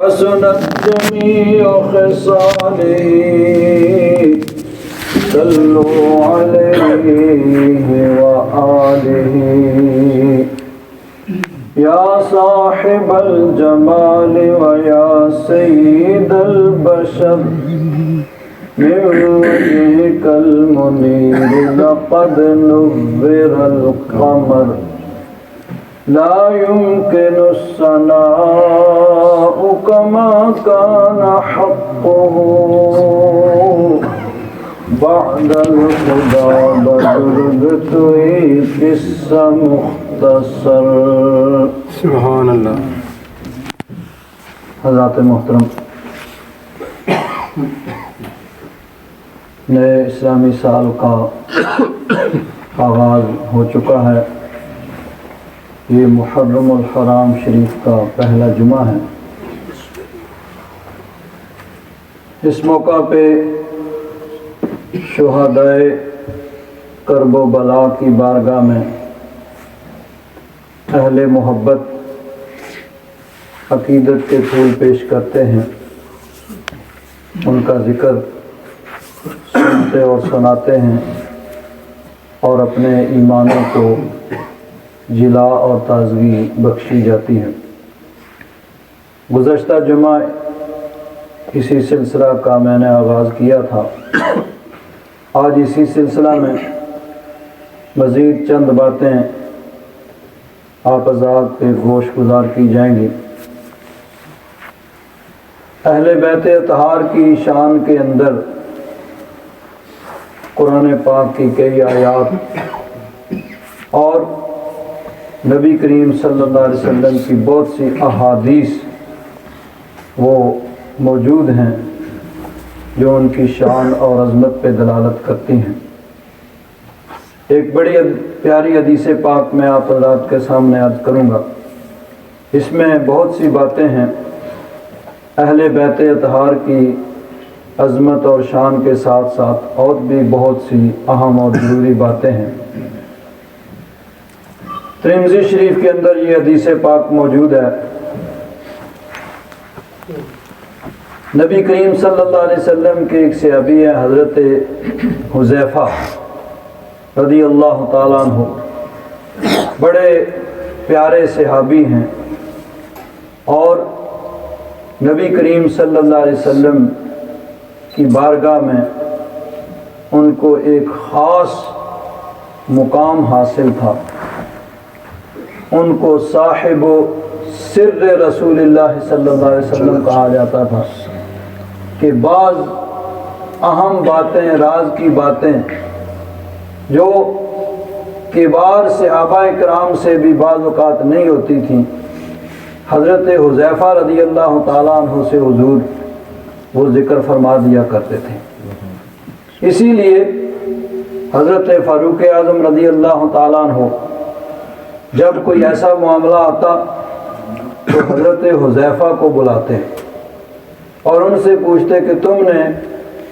حسنت جميع خصاله صلوا عليه وآله يا صاحب الجمال ويا سيد البشر من وجهك المنير لقد نور القمر لا يمكن الثناء كما كان حقه بعد الخدا بزرگ توئی قصہ مختصر. سبحان اللہ. حضرات محترم، نئے اسلامی سال کا آغاز ہو چکا ہے. یہ محرم الحرام شریف کا پہلا جمعہ ہے. اس موقع پہ شہدائے کرب و بلا کی بارگاہ میں اہل محبت عقیدت کے پھول پیش کرتے ہیں، ان کا ذکر سنتے اور سناتے ہیں اور اپنے ایمانوں کو جلا اور تازگی بخشی جاتی ہے. گزشتہ جمعہ اسی سلسلہ کا میں نے آغاز کیا تھا. آج اسی سلسلہ میں مزید چند باتیں آپ حضرات پہ گوش گزار کی جائیں گی. اہل بیت اطہار کی شان کے اندر قرآن پاک کی کئی آیات اور نبی کریم صلی اللہ علیہ وسلم کی بہت سی احادیث وہ موجود ہیں جو ان کی شان اور عظمت پہ دلالت کرتی ہیں. ایک بڑی پیاری حدیث پاک میں آپ حضرات کے سامنے عرض کروں گا. اس میں بہت سی باتیں ہیں اہل بیت اطہار کی عظمت اور شان کے ساتھ ساتھ اور بھی بہت سی اہم اور ضروری باتیں ہیں. ترمذی شریف کے اندر یہ حدیث پاک موجود ہے. نبی کریم صلی اللہ علیہ وسلم کے ایک صحابی ہیں حضرت حذیفہ رضی اللہ تعالیٰ عنہ، بڑے پیارے صحابی ہیں اور نبی کریم صلی اللہ علیہ وسلم کی بارگاہ میں ان کو ایک خاص مقام حاصل تھا. ان کو صاحب سر رسول اللہ صلی اللہ علیہ وسلم کہا جاتا تھا کہ بعض اہم باتیں، راز کی باتیں جو کبار صحابہ کرام سے بھی بعض اوقات نہیں ہوتی تھیں، حضرت حذیفہ رضی اللہ تعالیٰ عنہ سے حضور وہ ذکر فرما دیا کرتے تھے. اسی لیے حضرت فاروق اعظم رضی اللہ تعالیٰ عنہ جب کوئی ایسا معاملہ آتا تو حضرت حذیفہ کو بلاتے اور ان سے پوچھتے کہ تم نے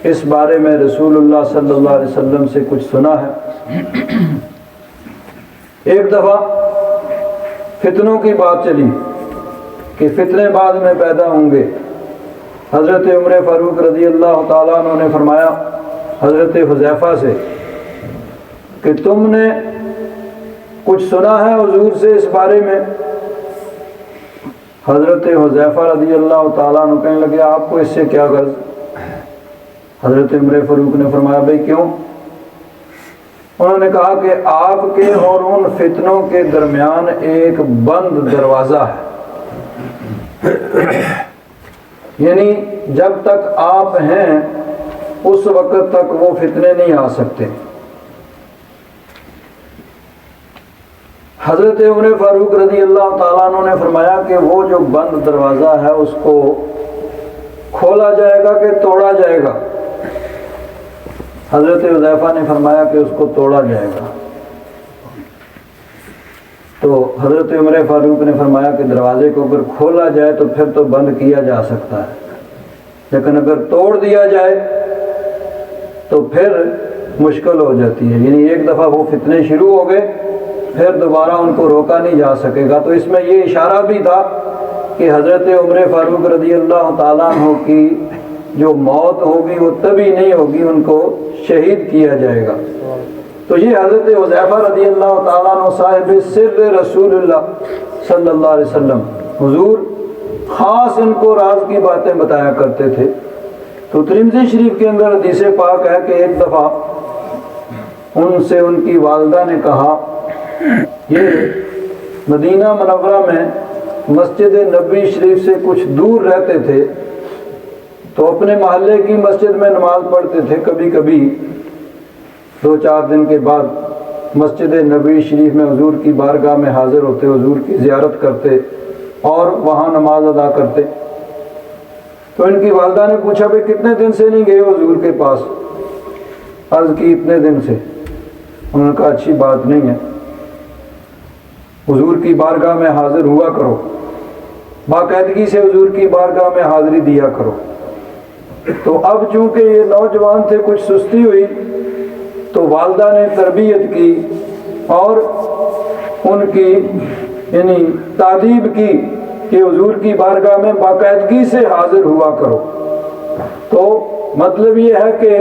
اس بارے میں رسول اللہ صلی اللہ علیہ وسلم سے کچھ سنا ہے؟ ایک دفعہ فتنوں کی بات چلی کہ فتنے بعد میں پیدا ہوں گے. حضرت عمر فاروق رضی اللہ تعالیٰ عنہ نے فرمایا حضرت حذیفہ سے کہ تم نے کچھ سنا ہے حضور سے اس بارے میں؟ حضرت حذیفہ رضی اللہ تعالیٰ عنہ کہنے لگے آپ کو اس سے کیا غرض؟ حضرت عمر فاروق نے فرمایا بھائی کیوں؟ انہوں نے کہا کہ آپ کے اور ان فتنوں کے درمیان ایک بند دروازہ ہے، یعنی جب تک آپ ہیں اس وقت تک وہ فتنے نہیں آ سکتے. حضرت عمر فاروق رضی اللہ تعالیٰ عنہ نے فرمایا کہ وہ جو بند دروازہ ہے اس کو کھولا جائے گا کہ توڑا جائے گا؟ حضرت حذیفہ نے فرمایا کہ اس کو توڑا جائے گا. تو حضرت عمر فاروق نے فرمایا کہ دروازے کو اگر کھولا جائے تو پھر تو بند کیا جا سکتا ہے، لیکن اگر توڑ دیا جائے تو پھر مشکل ہو جاتی ہے. یعنی ایک دفعہ وہ فتنے شروع ہو گئے پھر دوبارہ ان کو روکا نہیں جا سکے گا. تو اس میں یہ اشارہ بھی تھا کہ کہ حضرت عمر فاروق رضی اللہ تعالیٰ عنہ کی جو موت ہوگی وہ تبھی نہیں ہوگی، ان کو شہید کیا جائے گا۔ تو یہ حضرت حذیفہ رضی اللہ تعالیٰ عنہ صاحب سر رسول اللہ صلی اللہ علیہ وسلم، حضور خاص ان کو راز کی باتیں بتایا کرتے تھے۔ تو ترمذی شریف کے اندر حدیث پاک ہے کہ ایک دفعہ ان سے ان کی والدہ نے کہا، یہ مدینہ منورہ میں مسجد نبوی شریف سے کچھ دور رہتے تھے، تو اپنے محلے کی مسجد میں نماز پڑھتے تھے، کبھی کبھی 2-4 دن کے بعد مسجد نبوی شریف میں حضور کی بارگاہ میں حاضر ہوتے، حضور کی زیارت کرتے اور وہاں نماز ادا کرتے۔ تو ان کی والدہ نے پوچھا، بھئی کتنے دن سے نہیں گئے حضور کے پاس؟ عرض کی اتنے دن سے۔ انہوں نے کہا اچھی بات نہیں ہے، حضور کی بارگاہ میں حاضر ہوا کرو، باقاعدگی سے حضور کی بارگاہ میں حاضری دیا کرو۔ تو اب چونکہ یہ نوجوان تھے، کچھ سستی ہوئی، تو والدہ نے تربیت کی اور ان کی یعنی تادیب کی کہ حضور کی بارگاہ میں باقاعدگی سے حاضر ہوا کرو۔ تو مطلب یہ ہے کہ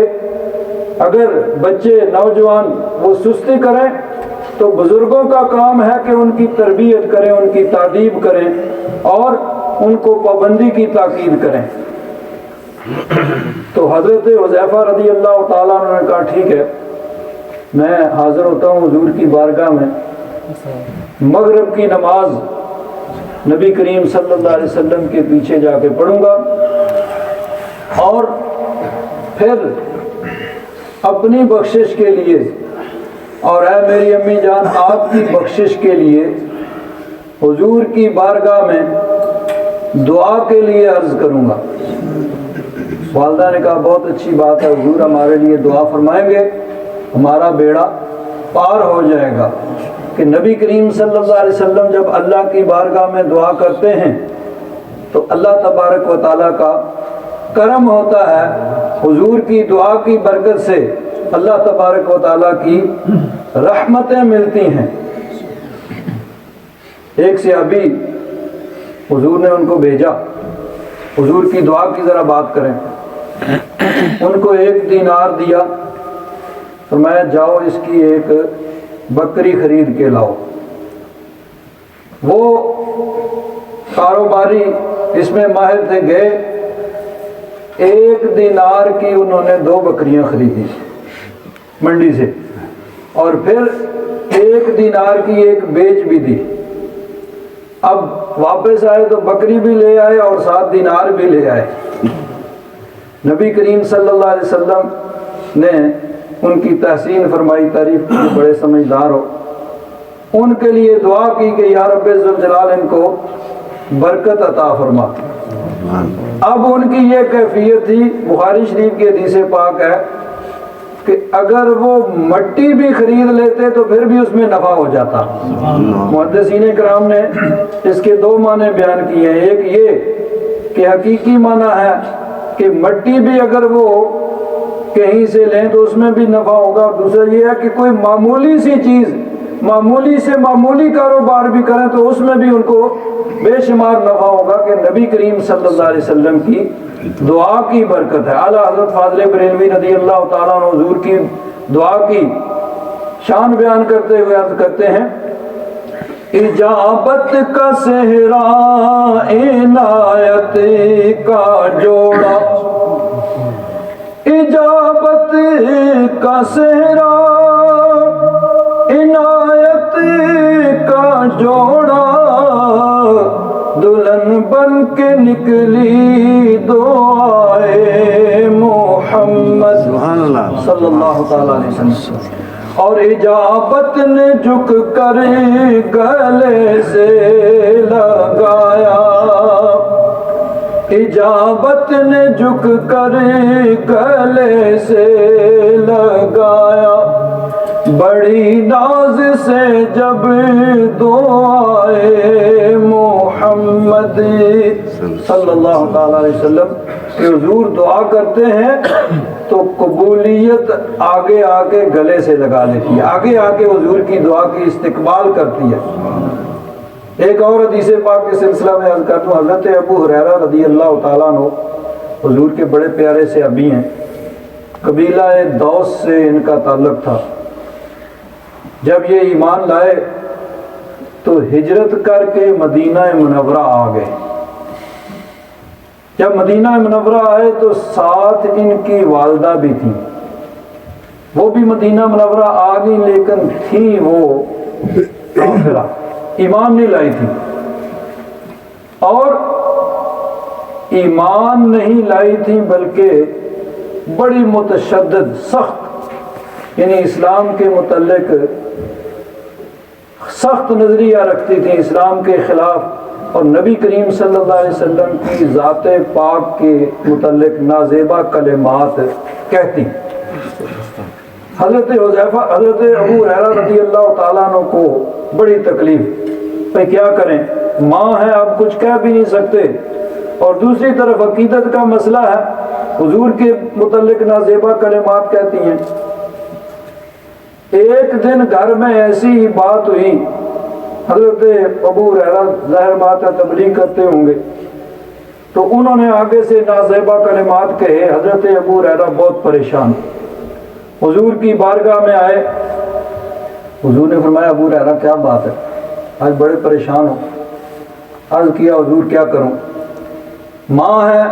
اگر بچے نوجوان وہ سستی کریں تو بزرگوں کا کام ہے کہ ان کی تربیت کریں، ان کی تادیب کریں اور ان کو پابندی کی تاکید کریں۔ تو حضرت حذیفہ رضی اللہ تعالیٰ عنہ نے کہا ٹھیک ہے، میں حاضر ہوتا ہوں حضور کی بارگاہ میں، مغرب کی نماز نبی کریم صلی اللہ علیہ وسلم کے پیچھے جا کے پڑھوں گا، اور پھر اپنی بخشش کے لیے اور اے میری امی جان آپ کی بخشش کے لیے حضور کی بارگاہ میں دعا کے لیے عرض کروں گا۔ والدہ نے کہا بہت اچھی بات ہے حضور، ہمارے لیے دعا فرمائیں گے، ہمارا بیڑا پار ہو جائے گا۔ کہ نبی کریم صلی اللہ علیہ وسلم جب اللہ کی بارگاہ میں دعا کرتے ہیں تو اللہ تبارک و تعالیٰ کا کرم ہوتا ہے، حضور کی دعا کی برکت سے اللہ تبارک و تعالیٰ کی رحمتیں ملتی ہیں۔ ایک صحابی حضور نے ان کو بھیجا، حضور کی دعا کی ذرا بات کریں۔ ان کو 1 دینار دیا، فرمایا جاؤ اس کی ایک بکری خرید کے لاؤ۔ وہ کاروباری اس میں ماہر تھے، گئے 1 دینار کی انہوں نے 2 بکریاں خریدی منڈی سے، اور پھر 1 دینار کی ایک بیچ بھی دی۔ اب واپس آئے تو بکری بھی لے آئے اور 7 دینار بھی لے آئے۔ نبی کریم صلی اللہ علیہ وسلم نے ان کی تحسین فرمائی، تعریف کی، بڑے سمجھدار ہو۔ ان کے لیے دعا کی کہ یا رب ذوالجلال ان کو برکت عطا فرما۔ اب ان کی یہ کیفیت تھی، بخاری شریف کی حدیث پاک ہے کہ اگر وہ مٹی بھی خرید لیتے تو پھر بھی اس میں نفع ہو جاتا۔ محدثین کرام نے اس کے 2 معنی بیان کیے ہیں۔ ایک یہ کہ حقیقی معنی ہے کہ مٹی بھی اگر وہ کہیں سے لیں تو اس میں بھی نفع ہوگا، اور دوسرا یہ ہے کہ کوئی معمولی سی چیز، معمولی سے معمولی کاروبار بھی کریں تو اس میں بھی ان کو بے شمار نفع ہوگا کہ نبی کریم صلی اللہ علیہ وسلم کی دعا کی برکت ہے۔ اعلیٰ حضرت فاضل بریلوی رضی اللہ تعالیٰ عنہ حضور کی دعا کی شان بیان کرتے ہوئے عرض کرتے ہیں، اجابت کا صحرا عنایت کا جوڑا، اجابت کا صحرا عنایت کا جوڑا، دلہن بن کے نکلی دعائے محمد صلی اللہ تعالیٰ علیہ وسلم، اور اجابت نے جھک کر گلے سے لگایا، اجابت نے جھک کر گلے سے لگایا، بڑی ناز سے جب دعائے محمد صلی اللہ تعالیٰ علیہ وسلم کہ حضور دعا کرتے ہیں تو قبولیت آگے آ کے گلے سے لگا لیتی ہے، آگے آ کے حضور کی دعا کی استقبال کرتی ہے۔ ایک اور حدیث پاک کے سلسلہ میں عرض کر دوں، حضرت ابو ہریرہ رضی اللہ تعالیٰ عنہ حضور کے بڑے پیارے صحابی ہیں، قبیلہ دوس سے ان کا تعلق تھا۔ جب یہ ایمان لائے تو ہجرت کر کے مدینہ منورہ آ گئے۔ جب مدینہ منورہ آئے تو ساتھ ان کی والدہ بھی تھیں، وہ بھی مدینہ منورہ آ گئی، لیکن تھی وہ کافرہ، ایمان نہیں لائی تھی۔ اور ایمان نہیں لائی تھی بلکہ بڑی متشدد، سخت، یعنی اسلام کے متعلق سخت نظریہ رکھتی تھی، اسلام کے خلاف، اور نبی کریم صلی اللہ علیہ وسلم کی ذات پاک کے متعلق نازیبا کلمات کہتی۔ حضرت ابو ہریرہ رضی اللہ تعالیٰ عنہ کو بڑی تکلیف، بھئی کیا کریں، ماں ہے، اب کچھ کہہ بھی نہیں سکتے، اور دوسری طرف عقیدت کا مسئلہ ہے، حضور کے متعلق نازیبا کلمات کہتی ہیں۔ ایک دن گھر میں ایسی ہی بات ہوئی، حضرت ابو ہریرہ ظاہر بات ہے تبلیغ کرتے ہوں گے، تو انہوں نے آگے سے نازیبا کلمات کہے۔ حضرت ابو ہریرہ بہت پریشان، حضور کی بارگاہ میں آئے، حضور نے فرمایا ابو ہریرہ کیا بات ہے، آج بڑے پریشان ہو؟ عرض کیا حضور کیا کروں، ماں ہے،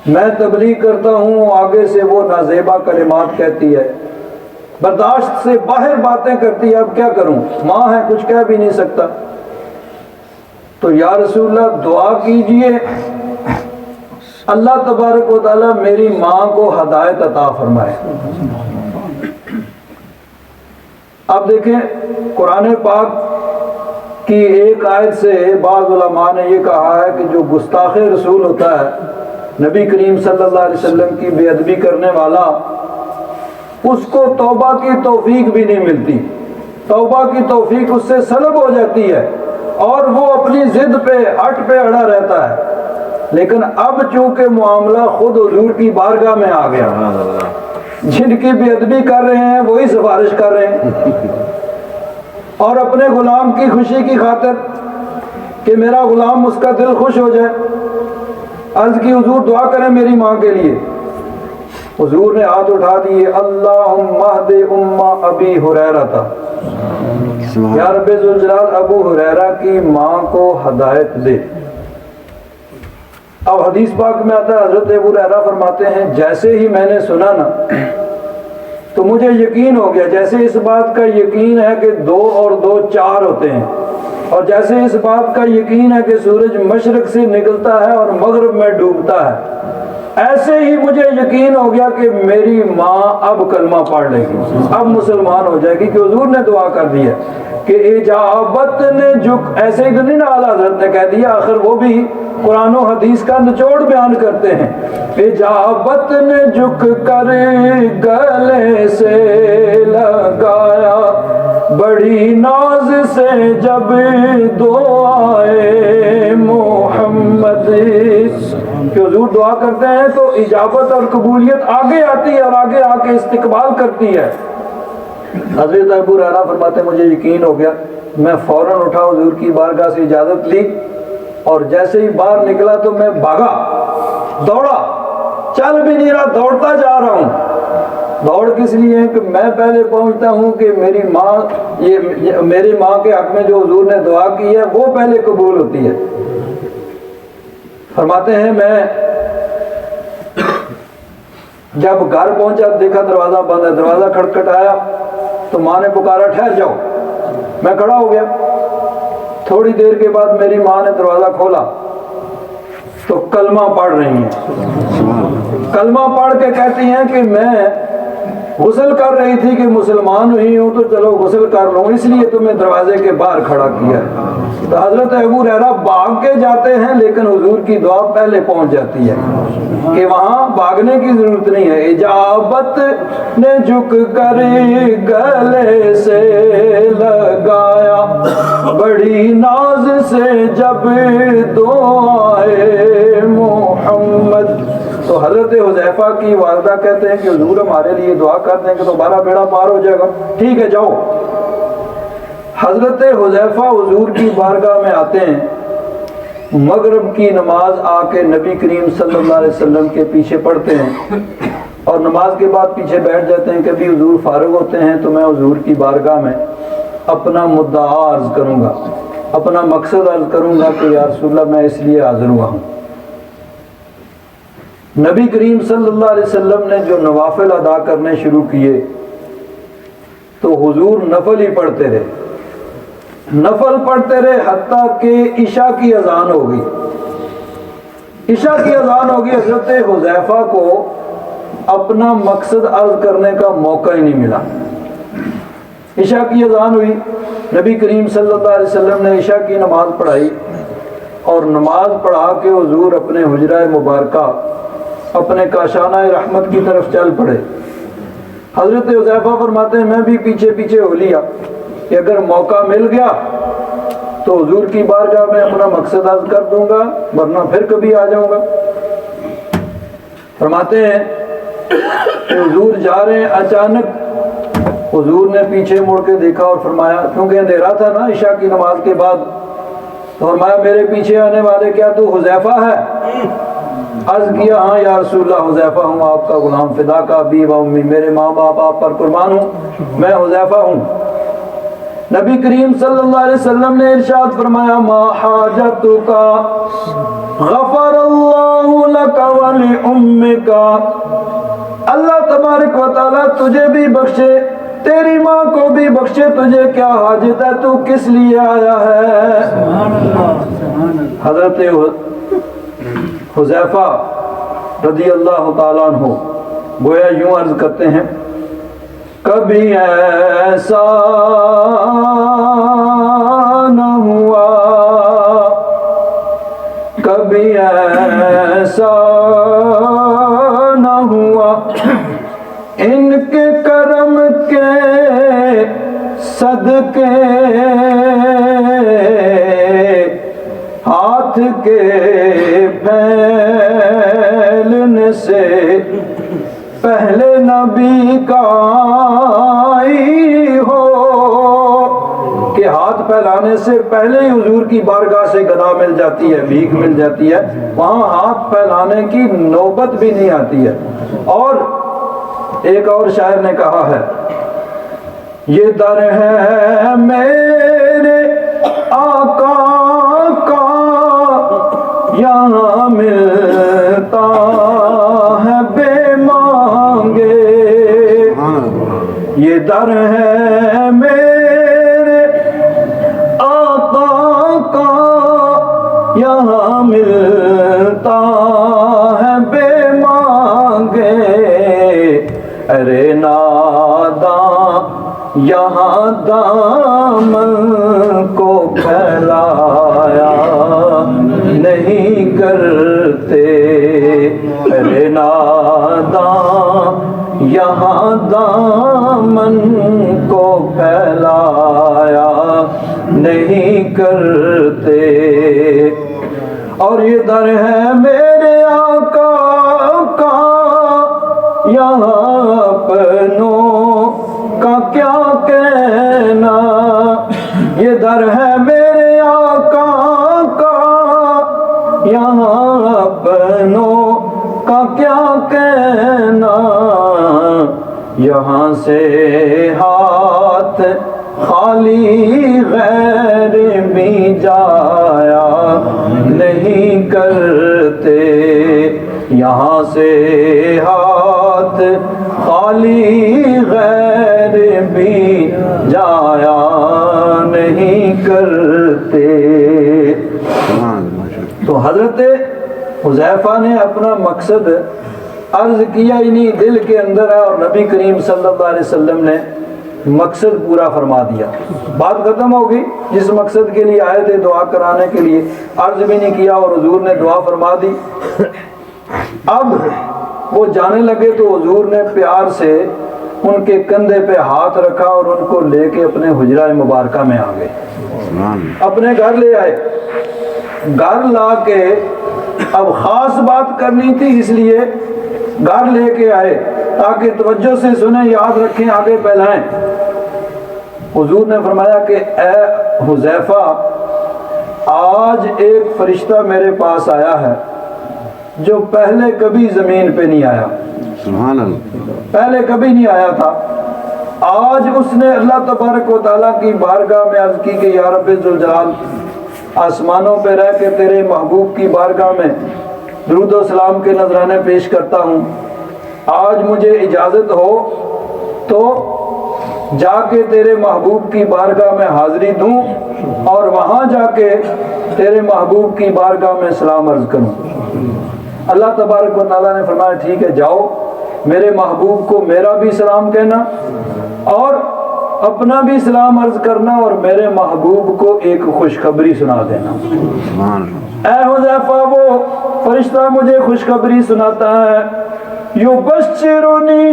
میں تبلیغ کرتا ہوں، آگے سے وہ نازیبا کلمات کہتی ہے، برداشت سے باہر باتیں کرتی ہے، اب کیا کروں، ماں ہے، کچھ کہہ بھی نہیں سکتا۔ تو یا رسول اللہ دعا کیجئے اللہ تبارک و تعالی میری ماں کو ہدایت عطا فرمائے۔ اب دیکھیں قرآن پاک کی ایک آیت سے بعض علماء نے یہ کہا ہے کہ جو گستاخ رسول ہوتا ہے، نبی کریم صلی اللہ علیہ وسلم کی بے ادبی کرنے والا، اس کو توبہ کی توفیق بھی نہیں ملتی، توبہ کی توفیق اس سے سلب ہو جاتی ہے، اور وہ اپنی ضد پہ ہٹ پہ اڑا رہتا ہے۔ لیکن اب چونکہ معاملہ خود حضور کی بارگاہ میں آ گیا، جن کی بے ادبی کر رہے ہیں وہی سفارش کر رہے ہیں، اور اپنے غلام کی خوشی کی خاطر کہ میرا غلام، اس کا دل خوش ہو جائے، عرض کی حضور دعا کریں میری ماں کے لیے۔ حضور نے ہاتھ اٹھا دیے، اللہم اہد ام ابی ہریرہ، یا رب ذوالجلال ابو ہریرہ کی ماں کو ہدایت دے۔ اب حدیث پاک میں آتا ہے، حضرت ابو ہریرہ فرماتے ہیں جیسے ہی میں نے سنا نا تو مجھے یقین ہو گیا، جیسے اس بات کا یقین ہے کہ 2 اور 2 4 ہوتے ہیں، اور جیسے اس بات کا یقین ہے کہ سورج مشرق سے نکلتا ہے اور مغرب میں ڈوبتا ہے، ایسے ہی مجھے یقین ہو گیا کہ میری ماں اب کلمہ پڑھ لے گی، اب مسلمان ہو جائے گی، کہ حضور نے دعا کر دی ہے کہ اجابت نے جھک، ایسے ہی تو نہیں نا اعلیٰ حضرت نے کہہ دیا، آخر وہ بھی قرآن و حدیث کا نچوڑ بیان کرتے ہیں، اجابت نے جھک کر گلے سے لگایا، بڑی ناز سے جب دعائے محمد، کہ حضور دعا کرتے ہیں تو اجابت اور قبولیت آگے آتی ہے اور آگے آ کے استقبال کرتی ہے۔ حضرت ابو ہریرہ فرماتے ہیں مجھے یقین ہو گیا، میں فوراً اٹھا، حضور کی بارگاہ سے اجازت لی، اور جیسے ہی باہر نکلا تو میں بھاگا، دوڑا، چل بھی نہیں رہا، دوڑتا جا رہا ہوں۔ دوڑ کس لیے ہے کہ میں پہلے پہنچتا ہوں کہ میری ماں، یہ میری ماں کے حق میں جو حضور نے دعا کی ہے وہ پہلے قبول ہوتی ہے۔ فرماتے ہیں میں جب گھر پہنچا دیکھا دروازہ بند ہے، دروازہ کھٹکھٹایا تو ماں نے پکارا ٹھہر جاؤ، میں کھڑا ہو گیا۔ تھوڑی دیر کے بعد میری ماں نے دروازہ کھولا تو کلمہ پڑھ رہی ہیں، کلمہ پڑھ کے کہتی ہیں کہ میں غسل کر رہی تھی کہ مسلمان ہوئی ہوں تو چلو غسل کر لوں، اس لیے تمہیں دروازے کے باہر کھڑا کیا ہے۔ تو حضرت ابو ہریرہ بھاگ کے جاتے ہیں لیکن حضور کی دعا پہلے پہنچ جاتی ہے کہ وہاں بھاگنے کی ضرورت نہیں ہے۔ اجابت نے جھک کر گلے سے لگایا، بڑی ناز سے جب دعائے محمد۔ تو حضرت حذیفہ کی والدہ کہتے ہیں کہ حضور ہمارے لیے دعا کر دیں کہ تمہارا بیڑا پار ہو جائے گا۔ ٹھیک ہے جاؤ۔ حضرت حذیفہ حضور کی بارگاہ میں آتے ہیں، مغرب کی نماز آ کے نبی کریم صلی اللہ علیہ وسلم کے پیچھے پڑھتے ہیں اور نماز کے بعد پیچھے بیٹھ جاتے ہیں۔ کبھی حضور فارغ ہوتے ہیں تو میں حضور کی بارگاہ میں اپنا مدعا عرض کروں گا، اپنا مقصد عرض کروں گا کہ یا رسول اللہ میں اس لیے حاضر ہوا ہوں۔ نبی کریم صلی اللہ علیہ وسلم نے جو نوافل ادا کرنے شروع کیے تو حضور نفل ہی پڑھتے رہے، نفل پڑھتے رہے حتیٰ کہ عشاء کی اذان ہو گئی۔ عشاء کی اذان ہو گئی، حضرت حذیفہ کو اپنا مقصد عرض کرنے کا موقع ہی نہیں ملا۔ عشاء کی اذان ہوئی، نبی کریم صلی اللہ علیہ وسلم نے عشاء کی نماز پڑھائی اور نماز پڑھا کے حضور اپنے حجرہ مبارکہ اپنے کاشانہ رحمت کی طرف چل پڑے۔ حضرت حذیفہ فرماتے ہیں میں بھی پیچھے پیچھے ہو لیا کہ اگر موقع مل گیا تو حضور کی بارگاہ میں اپنا مقصد عرض کر دوں گا، ورنہ پھر کبھی آ جاؤں گا۔ فرماتے ہیں کہ حضور جا رہے ہیں، اچانک حضور نے پیچھے مڑ کے دیکھا اور فرمایا، کیونکہ اندھیرا تھا نا عشاء کی نماز کے بعد، تو فرمایا میرے پیچھے آنے والے کیا تو حذیفہ ہے؟ عرض کیا ہاں یا رسول اللہ حذیفہ ہوں، آپ کا غلام، فدا کا ابی و امی، میرے ماں باپ آپ پر قربان ہوں، میں حذیفہ ہوں۔ نبی کریم صلی اللہ علیہ وسلم نے ارشاد فرمایا ما حاجتک غفر اللہ لک ولأمک، اللہ تبارک و تعالیٰ تجھے بھی بخشے، تیری ماں کو بھی بخشے، تجھے کیا حاجت ہے، تو کس لیے آیا ہے؟ حضرت حذیفہ رضی اللہ تعالیٰ عنہ گویا یوں عرض کرتے ہیں کبھی ایسا نہ ہوا، کبھی ایسا نہ ہوا، ان کے کرم کے صدقے ہاتھ کے پھیلنے سے پہلے نبی کا آئی ہو، کہ ہاتھ پھیلانے سے پہلے ہی حضور کی بارگاہ سے گدا مل جاتی ہے، بھیک مل جاتی ہے، وہاں ہاتھ پھیلانے کی نوبت بھی نہیں آتی ہے۔ اور ایک اور شاعر نے کہا ہے یہ در ہے میرے آقا کا یہاں ملتا ہے بے مانگے، یہ در ہے میرے آقا کا یہاں ملتا ہے بے مانگے، ارے ناداں یہاں دامن کو پھیلایا نہیں کرتے، ارے ناداں یہاں دامن کو پھیلایا نہیں کرتے، اور یہ در ہے میرے آقا کا یہاں اپنوں کا کیا کہنا، یہ در ہے میرے آقا کا یہاں اپنوں کا کیا کہنا، یہاں سے ہاتھ خالی غیر بھی جایا نہیں کرتے، یہاں سے ہاتھ خالی غیر بھی جایا نہیں کرتے۔ تو حضرت حذیفہ نے اپنا مقصد عرض کیا ہی نہیں، دل کے اندر ہے، اور نبی کریم صلی اللہ علیہ وسلم نے مقصد پورا فرما دیا۔ بات ختم ہو گئی، جس مقصد کے لیے آئے تھے دعا کرانے کے لیے، عرض بھی نہیں کیا اور حضور نے دعا فرما دی۔ اب وہ جانے لگے تو حضور نے پیار سے ان کے کندھے پہ ہاتھ رکھا اور ان کو لے کے اپنے حجرہ مبارکہ میں آ گئے، اپنے گھر لے آئے۔ گھر لا کے اب خاص بات کرنی تھی، اس لیے گھر لے کے آئے تاکہ توجہ سے سنیں، یاد رکھیں، آگے پھیلائیں۔ حضور نے فرمایا کہ اے حذیفہ، آج ایک فرشتہ میرے پاس آیا ہے جو پہلے کبھی زمین پہ نہیں آیا، سبحان اللہ، پہلے کبھی نہیں آیا تھا۔ آج اس نے اللہ تبارک و تعالیٰ کی بارگاہ میں عرض کی کہ یا رب ذوالجلال، آسمانوں پہ رہ کے تیرے محبوب کی بارگاہ میں درود و سلام کے نذرانے پیش کرتا ہوں، آج مجھے اجازت ہو تو جا کے تیرے محبوب کی بارگاہ میں حاضری دوں اور وہاں جا کے تیرے محبوب کی بارگاہ میں سلام عرض کروں۔ اللہ تبارک و تعالیٰ نے فرمایا ٹھیک ہے، جاؤ، میرے محبوب کو میرا بھی سلام کہنا اور اپنا بھی سلام عرض کرنا اور میرے محبوب کو ایک خوشخبری سنا دینا۔ سبحان اللہ، اے حذیفہ، وہ فرشتہ مجھے خوشخبری سناتا ہے، یبشرنی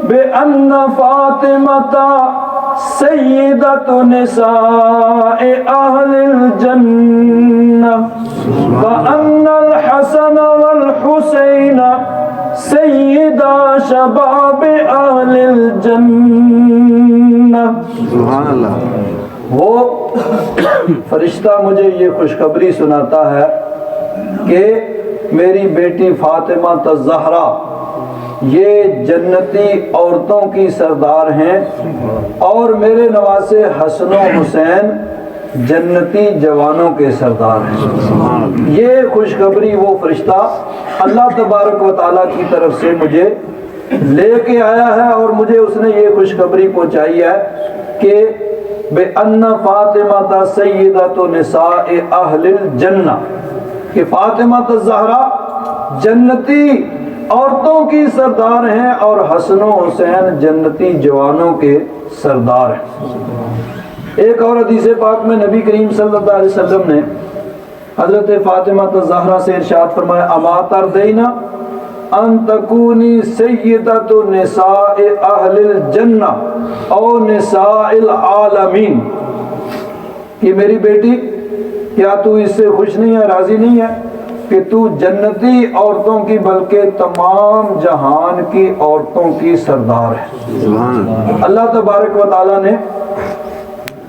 بأن فاطمۃ سیدۃ نساء اہل الجنہ وأن الحسن والحسین سیدا شباب اہل الجنہ۔ سبحان اللہ، وہ فرشتہ مجھے یہ خوشخبری سناتا ہے کہ میری بیٹی فاطمہ الزہرا یہ جنتی عورتوں کی سردار ہیں اور میرے نواسے حسن و حسین جنتی جوانوں کے سردار ہیں۔ یہ خوشخبری وہ فرشتہ اللہ تبارک و تعالیٰ کی طرف سے مجھے لے کے آیا ہے اور مجھے اس نے یہ خوشخبری پہنچائی ہے کہ بِأَنَّ فاطمہ سیدۃ نساء اہل الجنہ، کہ فاطمہ الزہرا جنتی عورتوں کی سردار ہیں اور حسن و حسین جنتی جوانوں کے سردار ہیں۔ ایک اور حدیث پاک میں نبی کریم صلی اللہ علیہ وسلم نے حضرت فاطمہ الزہرا سے ارشاد فرمایا اما ترضین ان تکونی سیدۃ نساء اہل الجنہ او نساء العالمین، کہ میری بیٹی کیا تو اس سے خوش نہیں ہے، راضی نہیں ہے کہ تو جنتی عورتوں کی بلکہ تمام جہان کی عورتوں کی سردار ہے۔ سبحان اللہ، اللہ تبارک و تعالیٰ نے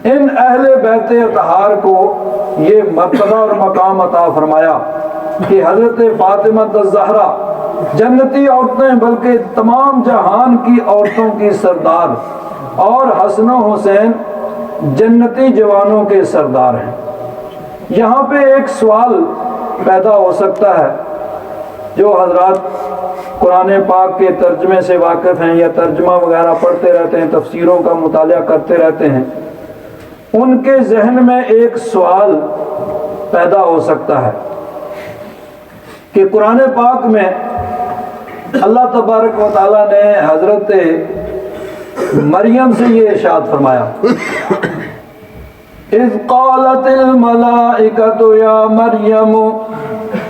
ان اہل بیت اطہار کو یہ مرتبہ اور مقام عطا فرمایا کہ حضرت فاطمہ الزہرا جنتی عورتیں بلکہ تمام جہان کی عورتوں کی سردار اور حسن و حسین جنتی جوانوں کے سردار ہیں۔ یہاں پہ ایک سوال پیدا ہو سکتا ہے، جو حضرات قرآن پاک کے ترجمے سے واقف ہیں یا ترجمہ وغیرہ پڑھتے رہتے ہیں، تفسیروں کا مطالعہ کرتے رہتے ہیں، ان کے ذہن میں ایک سوال پیدا ہو سکتا ہے کہ قرآن پاک میں اللہ تبارک و تعالیٰ نے حضرت مریم سے یہ ارشاد فرمایا اذ قالت الملائکۃ یا مریم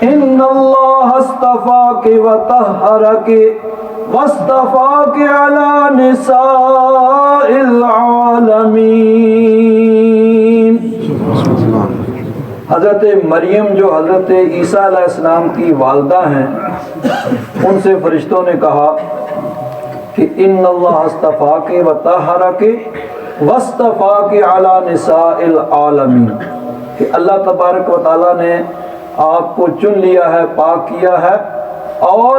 ان اللہ اصطفاک وطہرک واصطفاک علی نساء العالمین۔ حضرت مریم جو حضرت عیسیٰ علیہ السلام کی والدہ ہیں، ان سے فرشتوں نے کہا کہ ان اللہ اصطفاک وطہرک واصطفاک علی نساء العالمین، کہ اللہ تبارک و تعالیٰ نے آپ کو چن لیا ہے، پاک کیا ہے اور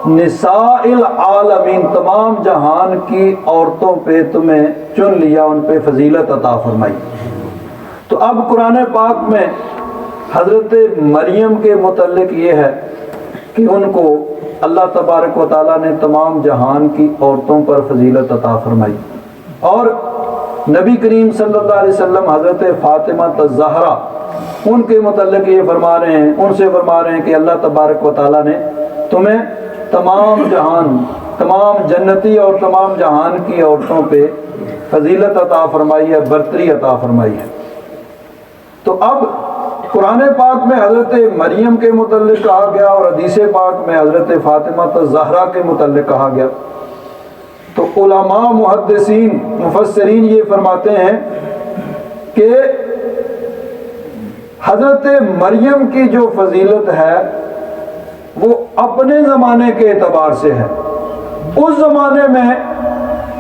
نساء العالمین تمام جہان کی عورتوں پہ تمہیں چن لیا، ان پہ فضیلت عطا فرمائی۔ تو اب قرآن پاک میں حضرت مریم کے متعلق یہ ہے کہ ان کو اللہ تبارک و تعالیٰ نے تمام جہان کی عورتوں پر فضیلت عطا فرمائی، اور نبی کریم صلی اللہ علیہ وسلم حضرت فاطمہ الزہرا ان کے متعلق یہ فرما رہے ہیں، ان سے فرما رہے ہیں کہ اللہ تبارک و تعالیٰ نے تمہیں تمام جہان، تمام جنتی اور تمام جہان کی عورتوں پہ فضیلت عطا فرمائی ہے، برتری عطا فرمائی ہے۔ تو اب قرآن پاک میں حضرت مریم کے متعلق کہا گیا اور حدیث پاک میں حضرت فاطمہ الزہرا کے متعلق کہا گیا، تو علماء محدثین مفسرین یہ فرماتے ہیں کہ حضرت مریم کی جو فضیلت ہے وہ اپنے زمانے کے اعتبار سے ہے۔ اس زمانے میں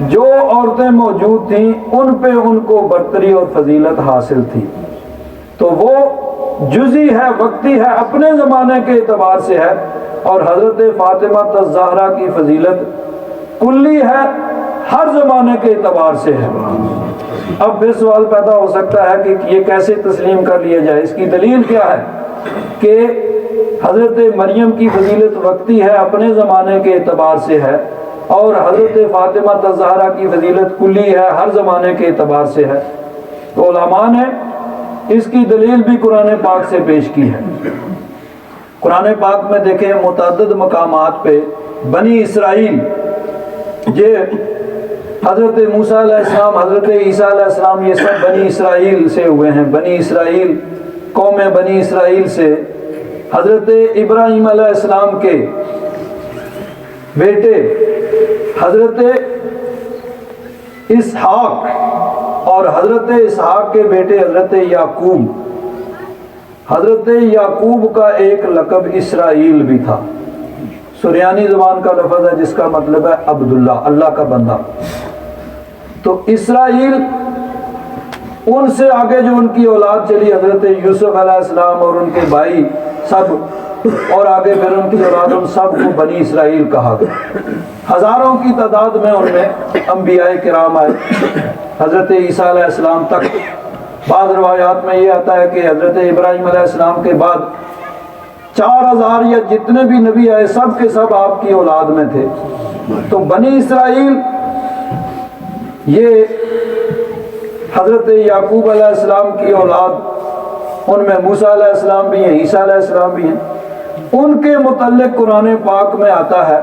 جو عورتیں موجود تھیں ان پہ ان کو برتری اور فضیلت حاصل تھی. تو وہ جزئی ہے، وقتی ہے، اپنے زمانے کے اعتبار سے ہے، اور حضرت فاطمہ الزہرا کی فضیلت کلی ہے، ہر زمانے کے اعتبار سے ہے. اب پھر سوال پیدا ہو سکتا ہے کہ یہ کیسے تسلیم کر لیا جائے؟ اس کی دلیل کیا ہے کہ حضرت مریم کی فضیلت وقتی ہے، اپنے زمانے کے اعتبار سے ہے، اور حضرت فاطمہ الزہرا کی فضیلت کلی ہے، ہر زمانے کے اعتبار سے ہے. تو علماء نے اس کی دلیل بھی قرآن پاک سے پیش کی ہے. قرآن پاک میں دیکھیں متعدد مقامات پہ بنی اسرائیل، یہ حضرت موسیٰ علیہ السلام، حضرت عیسیٰ علیہ السلام، یہ سب بنی اسرائیل سے ہوئے ہیں. بنی اسرائیل، قوم بنی اسرائیل سے حضرت ابراہیم علیہ السلام کے بیٹے حضرت اسحاق اور حضرت اسحاق کے بیٹے حضرت یعقوب. حضرت یعقوب کا ایک لقب اسرائیل بھی تھا. سریانی زبان کا لفظ ہے جس کا مطلب ہے عبداللہ، اللہ کا بندہ. تو اسرائیل، ان سے آگے جو ان کی اولاد چلی حضرت یوسف علیہ السلام اور ان کے بھائی سب، اور آگے پھر ان کی اولاد، ان سب کو بنی اسرائیل کہا گیا. ہزاروں کی تعداد میں ان میں انبیاء کرام آئے حضرت عیسیٰ علیہ السلام تک. بعض روایات میں یہ آتا ہے کہ حضرت ابراہیم علیہ السلام کے بعد 4000 یا جتنے بھی نبی آئے سب کے سب آپ کی اولاد میں تھے. تو بنی اسرائیل یہ حضرت یعقوب علیہ السلام کی اولاد، ان میں موسیٰ علیہ السلام بھی ہیں، عیسیٰ علیہ السلام بھی ہیں. ان کے متعلق قرآن پاک میں آتا ہے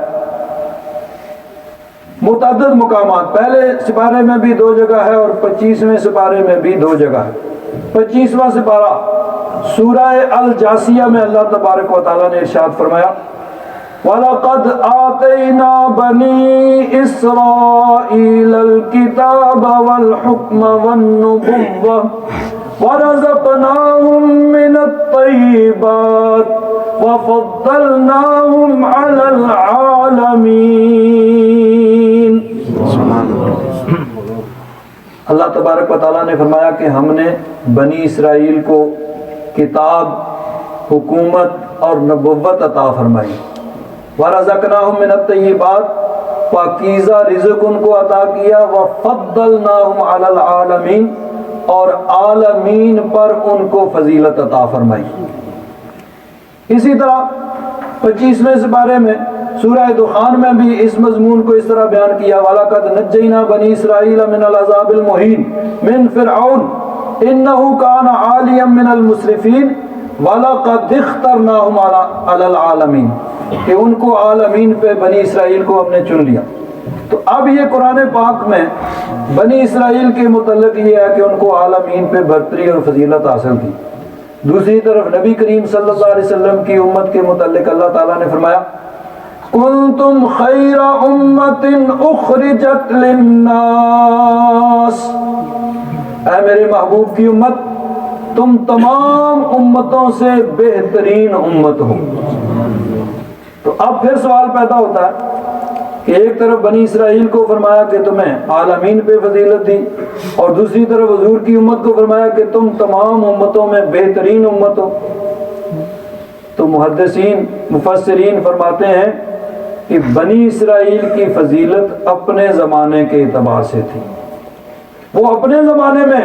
متعدد مقامات. پہلے سپارے میں بھی 2 جگہ ہے اور 25ویں سپارے میں بھی 2 جگہ ہے. 25واں سپارہ سورہ الجاسیہ میں اللہ تبارک و تعالیٰ نے ارشاد فرمایا وَلَقَدْ آتَيْنَا بَنِي إِسْرَائِيلَ الْكِتَابَ وَالْحُكْمَ وَالنُّبُوَّةَ وَرَزَقْنَاهُم مِّنَ الطَّيِّبَاتِ وَفَضَّلْنَاهُمْ عَلَى الْعَالَمِينَ. اللہ تبارک و تعالیٰ نے فرمایا کہ ہم نے بنی اسرائیل کو کتاب، حکومت اور نبوت عطا فرمائی. وَرَزَقْنَاهُم مِّنَ الطَّيِّبَاتِ، پاکیزہ رزق ان کو عطا کیا. وَفَضَّلْنَاهُمْ عَلَى الْعَالَمِينَ، اور عالمین پر ان کو فضیلت عطا فرمائی. اسی طرح 25ویں سپارے میں سورہ دخان میں بھی اس مضمون کو اس طرح بیان کیا وَلَقَدْ نَجَّيْنَا بَنِي إِسْرَائِيلَ مِنَ الْعَذَابِ الْمُهِينِ مِنْ فِرْعَوْنَ إِنَّهُ كَانَ عَالِيًا مِنَ الْمُسْرِفِينَ وَلَقَدْ اخْتَرْنَاهُمْ عَلَى الْعَالَمِينَ، کہ ان کو عالمین پہ بنی اسرائیل کو ہم نے چن لیا. تو اب یہ قرآن پاک میں بنی اسرائیل کے متعلق یہ ہے کہ ان کو عالمین پہ برتری اور فضیلت حاصل تھی. دوسری طرف نبی کریم صلی اللہ علیہ وسلم کی امت کے متعلق اللہ تعالیٰ نے فرمایا کنتم خیر امت اخرجت للناس، اے میرے محبوب کی امت، تم تمام امتوں سے بہترین امت ہو. تو اب پھر سوال پیدا ہوتا ہے کہ ایک طرف بنی اسرائیل کو فرمایا کہ تمہیں عالمین پہ فضیلت دی، اور دوسری طرف حضور کی امت کو فرمایا کہ تم تمام امتوں میں بہترین امت ہو. تو محدثین، مفسرین فرماتے ہیں کہ بنی اسرائیل کی فضیلت اپنے زمانے کے اعتبار سے تھی. وہ اپنے زمانے میں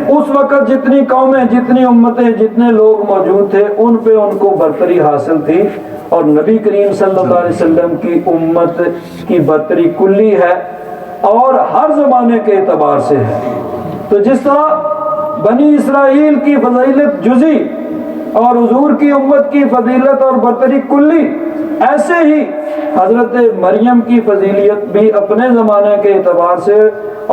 اس وقت جتنی قومیں، جتنی امتیں، جتنے لوگ موجود تھے ان پہ ان کو برتری حاصل تھی، اور نبی کریم صلی اللہ علیہ وسلم کی امت کی برتری کلی ہے اور ہر زمانے کے اعتبار سے ہے. تو جس طرح بنی اسرائیل کی فضیلت جزئی اور حضور کی امت کی فضیلت اور برتری کلی، ایسے ہی حضرت مریم کی فضیلت بھی اپنے زمانے کے اعتبار سے،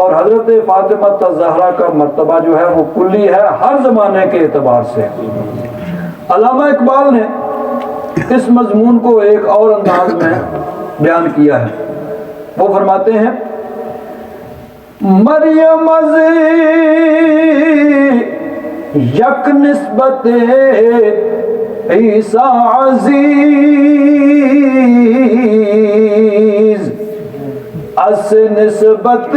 اور حضرت فاطمہ الزہرا کا مرتبہ جو ہے وہ کلی ہے ہر زمانے کے اعتبار سے. علامہ اقبال نے اس مضمون کو ایک اور انداز میں بیان کیا ہے. وہ فرماتے ہیں مریم از یک نسبت عیسیٰ عزیز اس نسبت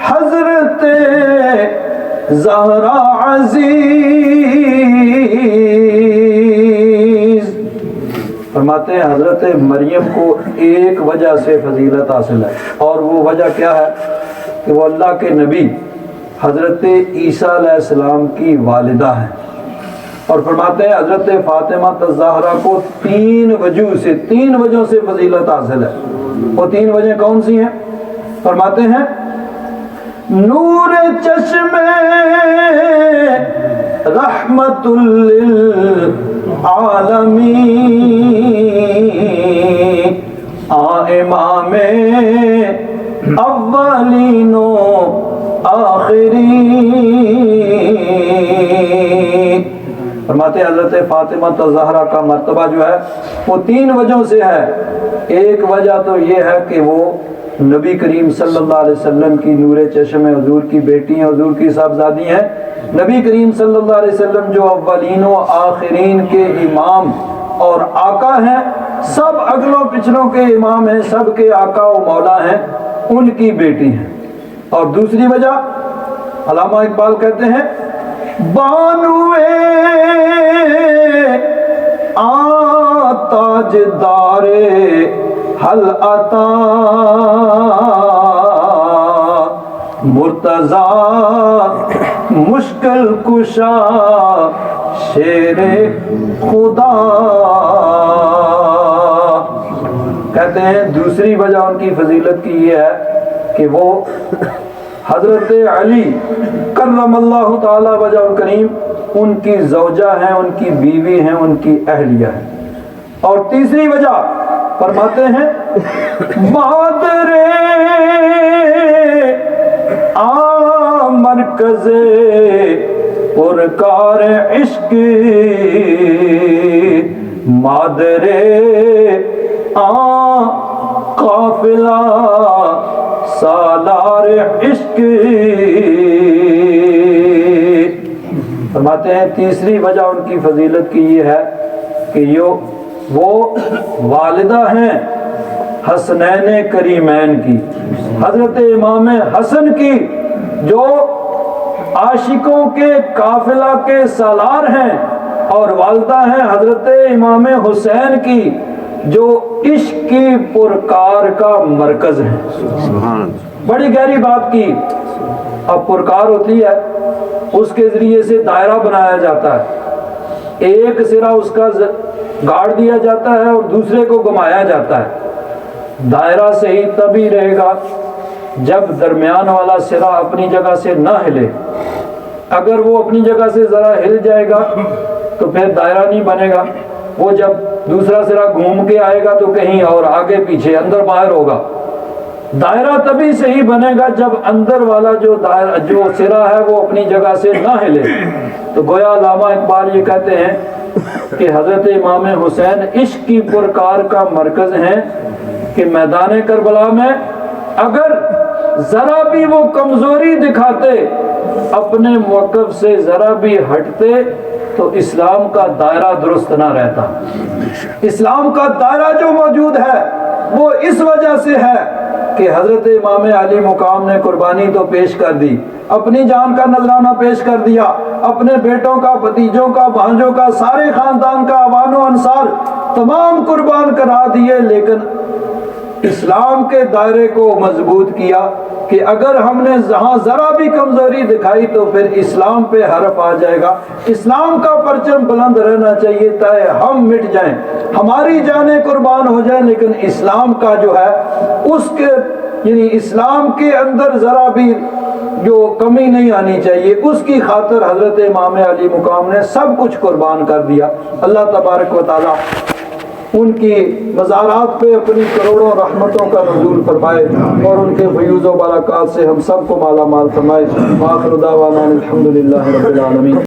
حضرت زہرا عزیز. فرماتے ہیں حضرت مریم کو ایک وجہ سے فضیلت حاصل ہے، اور وہ وجہ کیا ہے کہ وہ اللہ کے نبی حضرت عیسیٰ علیہ السلام کی والدہ ہیں. اور فرماتے ہیں حضرت فاطمہ الزہرا کو تین وجہوں سے فضیلت حاصل ہے. وہ تین وجہ کون سی ہیں؟ فرماتے ہیں نور چشمے رحمت للعالمین امام اولین و آخرین. فرماتے ہیں حضرت فاطمہ الزہرا کا مرتبہ جو ہے وہ تین وجہوں سے ہے. ایک وجہ تو یہ ہے کہ وہ نبی کریم صلی اللہ علیہ وسلم کی نور چشم حضور کی بیٹی ہیں، حضور کی صاحبزادی ہیں. نبی کریم صلی اللہ علیہ وسلم جو اولین و آخرین کے امام اور آقا ہیں، سب اگلوں پچھلوں کے امام ہیں، سب کے آقا و مولا ہیں، ان کی بیٹی ہیں. اور دوسری وجہ علامہ اقبال کہتے ہیں بانوے تاجدار حل عطا مرتضی مشکل کشا شیر خدا. کہتے ہیں دوسری وجہ ان کی فضیلت کی یہ ہے کہ وہ حضرت علی کرم اللہ تعالی وجہ الکریم ان کی زوجہ ہیں، ان کی بیوی ہیں، ان کی اہلیہ ہیں. اور تیسری وجہ فرماتے ہیں مادر مرکز پرکار عشق مادر قافلہ سالار عشق. فرماتے ہیں تیسری وجہ ان کی فضیلت کی یہ ہے کہ وہ والدہ ہیں حسنین کریمین کی، حضرت امام حسن کی جو عاشقوں کے قافلہ کے سالار ہیں، اور والدہ ہیں حضرت امام حسین کی جو عشق کی پرکار کا مرکز ہے. بڑی گہری بات کی. اب پرکار ہوتی ہے، اس کے ذریعے سے دائرہ بنایا جاتا ہے، ایک سرا اس کا گاڑ دیا جاتا ہے اور دوسرے کو گھمایا جاتا ہے. دائرہ صحیح تبھی رہے گا جب درمیان والا سرا اپنی جگہ سے نہ ہلے. اگر وہ اپنی جگہ سے ذرا ہل جائے گا تو پھر دائرہ نہیں بنے گا. وہ جب دوسرا سرا گھوم کے آئے گا تو کہیں اور آگے پیچھے اندر باہر ہوگا. دائرہ تبھی صحیح بنے گا جب اندر والا جو سرا ہے وہ اپنی جگہ سے نہ ہلے. تو گویا علامہ اقبال یہ کہتے ہیں کہ حضرت امام حسین عشق کی پرکار کا مرکز ہیں کہ میدان کربلا میں اگر ذرا بھی وہ کمزوری دکھاتے، اپنے موقف سے ذرا بھی ہٹتے، تو اسلام کا دائرہ درست نہ رہتا. اسلام کا دائرہ جو موجود ہے وہ اس وجہ سے ہے کہ حضرت امام علی مقام نے قربانی تو پیش کر دی، اپنی جان کا نذرانہ پیش کر دیا، اپنے بیٹوں کا، بھتیجوں کا، بھانجوں کا، سارے خاندان کا، اوان و انصار تمام قربان کرا دیے، لیکن اسلام کے دائرے کو مضبوط کیا کہ اگر ہم نے جہاں ذرا بھی کمزوری دکھائی تو پھر اسلام پہ حرف آ جائے گا. اسلام کا پرچم بلند رہنا چاہیے، چاہے ہم مٹ جائیں، ہماری جانیں قربان ہو جائیں، لیکن اسلام کا جو ہے اس کے یعنی اسلام کے اندر ذرا بھی جو کمی نہیں آنی چاہیے، اس کی خاطر حضرت امام علی مقام نے سب کچھ قربان کر دیا. اللہ تبارک و تعالی ان کی مزارات پہ اپنی کروڑوں رحمتوں کا نزول فرمائے اور ان کے فیوز و برکات سے ہم سب کو مالا مال فرمائے. وآخر دعوانا الحمدللہ رب العالمین.